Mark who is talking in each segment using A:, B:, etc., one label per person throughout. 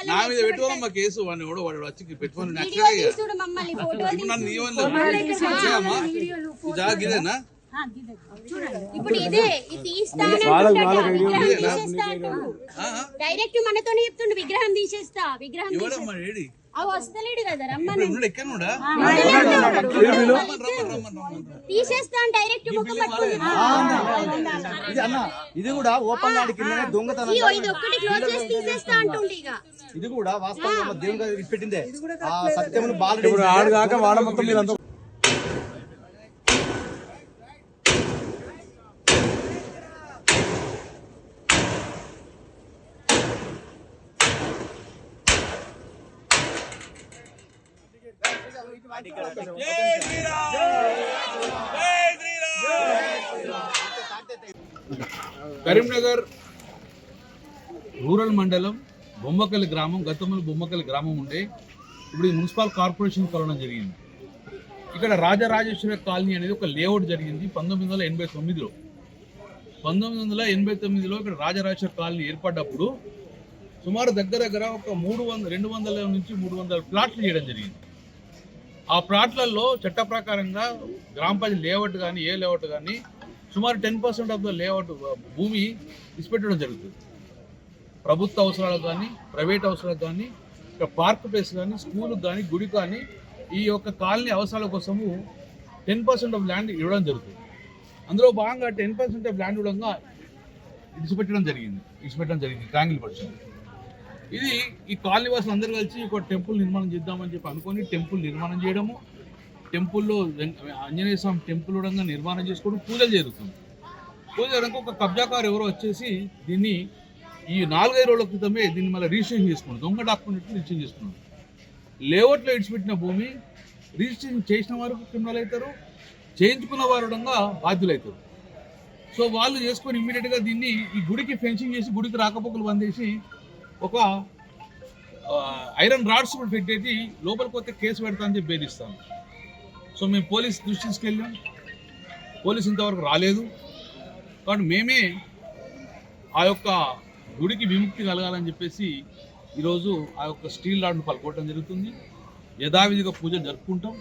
A: నా మీద పెట్టుకోవాలమ్మా కేసు వాడిని కూడా వాడు వచ్చి పెట్టుకోవాలి ఇదేనా
B: ఇప్పుడు ఇదే డైరెక్ట్ మనతోనే చెప్తుండు విగ్రహం తీసేస్తా విగ్రహం అవి వస్తలేడు కదా రమ్మని తీసేస్తా డైరెక్ట్ ముఖం పట్టుకుని
C: ఇది కూడా ఓపెన్ దొంగతనం
B: ఇది ఒక్కటి క్లోజ్ చేసి తీసేస్తా అంటుండే ఇక
C: ఇది కూడా వాస్తవంగా దేవుని గారు పెట్టిందే ఆ సత్యమును బాలుడు
D: ఆడుగాక వాడ మొత్తం మీరంతా
A: కరీంనగర్ రూరల్ మండలం బొమ్మకల్లి గ్రామం గతంలో బొమ్మకల్లి గ్రామం ఉండే ఇప్పుడు మున్సిపల్ కార్పొరేషన్ కలవడం జరిగింది. ఇక్కడ రాజరాజేశ్వర కాలనీ అనేది ఒక లేఅవుట్ జరిగింది 1989లో. 1989లో ఇక్కడ రాజరాజేశ్వర కాలనీ ఏర్పడ్డప్పుడు సుమారు దగ్గర ఒక 200 నుంచి 300 ప్లాట్లు చేయడం జరిగింది. ఆ ప్లాట్లలో చట్ట ప్రకారంగా గ్రామ పంచాయతీ లేఅవుట్ కానీ ఏ లేఅవుట్ కానీ సుమారు 10% ఆఫ్ ద లేఅవుట్ భూమి ఇచ్చిపెట్టడం జరుగుతుంది. ప్రభుత్వ అవసరాలకు కానీ ప్రైవేట్ అవసరాలకు కానీ ఇక్కడ పార్క్ ప్లేస్ కానీ స్కూల్కి కానీ గుడి కానీ ఈ యొక్క కాలనీ అవసరాల కోసము 10% ఆఫ్ ల్యాండ్ ఇవ్వడం జరుగుతుంది. అందులో భాగంగా 10% ఆఫ్ ల్యాండ్ ఇవ్వడంగా ఇచ్చిపెట్టడం జరిగింది ట్రాంగిల్ పర్సన్. ఇది ఈ కాలనీ వాసులు అందరూ కలిసి ఒక టెంపుల్ నిర్మాణం చేద్దామని చెప్పి అనుకొని టెంపుల్ నిర్మాణం చేయడము, టెంపుల్లో ఆంజనేయ స్వామి టెంపుల్ కూడా నిర్మాణం చేసుకోవడం, పూజలు జరుగుతుంది. పూజ జరగక ఒక కబ్జాకారు ఎవరో వచ్చేసి దీన్ని ఈ 4-5 రోజుల క్రితమే దీన్ని మళ్ళీ రిజిస్ట్రేషన్ చేసుకున్నాడు. దొంగ డాక్యుమెంట్ రిజిస్ట్రేషన్ చేసుకున్నాడు. లేఅవుట్లో ఇడిచిపెట్టిన భూమి రిజిస్ట్రేషన్ చేసిన వారు క్రిమినల్ అవుతారు, చేయించుకున్న వారు బాధ్యులు అవుతారు. సో వాళ్ళు చేసుకొని ఇమ్మీడియట్గా దీన్ని ఈ గుడికి ఫెన్సింగ్ చేసి గుడికి రాకపోకలు బందేసి ఒక ఐరన్ రాడ్స్ కూడా పెట్టేసి లోపలికి పోతే కేసు పెడతా అని చెప్పి బెదిరిస్తాను. సో మేము పోలీస్ దృష్టి తీసుకెళ్ళాం. పోలీసు ఇంతవరకు రాలేదు. కాబట్టి మేమే ఆ యొక్క గుడికి విముక్తి కలగాలని చెప్పేసి ఈరోజు ఆ యొక్క స్టీల్ రాడ్ను పలుకోవడం జరుగుతుంది. యథావిధిగా పూజలు జరుపుకుంటాం.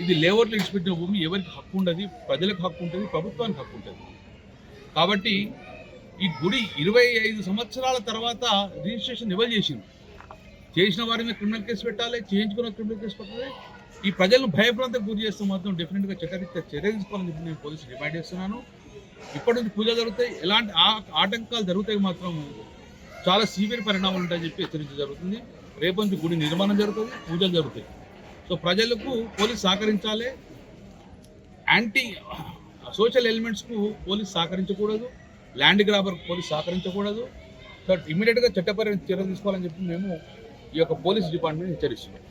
A: ఇది లేఅవుట్లో ఇచ్చిపెట్టిన భూమి ఎవరికి హక్కు ఉండదు, ప్రజలకు హక్కు ఉంటుంది, ప్రభుత్వానికి హక్కు ఉంటుంది. కాబట్టి ఈ గుడి 25 సంవత్సరాల తర్వాత రిజిస్ట్రేషన్ ఎవరు చేసిన వారి మీద క్రిమినల్ కేసు పెట్టాలి, చేయించుకున్న క్రిమినల్ కేసు పెట్టాలి. ఈ ప్రజలను భయభ్రాంతకు గురి చేస్తూ మాత్రం డెఫినెట్గా చట్టరీత్యా చర్య తీసుకోవాలని చెప్పి నేను పోలీసు డిమాండ్ చేస్తున్నాను. ఇప్పటి నుంచి పూజలు జరుగుతాయి, ఎలాంటి ఆటంకాలు జరుగుతాయి మాత్రం చాలా సివియర్ పరిణామాలు ఉంటాయని చెప్పి హెచ్చరించడం జరుగుతుంది. రేపు నుంచి గుడి నిర్మాణం జరుగుతుంది, పూజలు జరుగుతాయి. సో ప్రజలకు పోలీసు సహకరించాలి. యాంటీ సోషల్ ఎలిమెంట్స్కు పోలీసు సహకరించకూడదు, ల్యాండ్ గ్రాబర్ పోలీసు సహకరించకూడదు. సో ఇమీడియట్గా చట్టపరమైన చర్యలు తీసుకోవాలని చెప్పి మేము ఈ యొక్క పోలీస్ డిపార్ట్మెంట్ హెచ్చరిస్తున్నాం.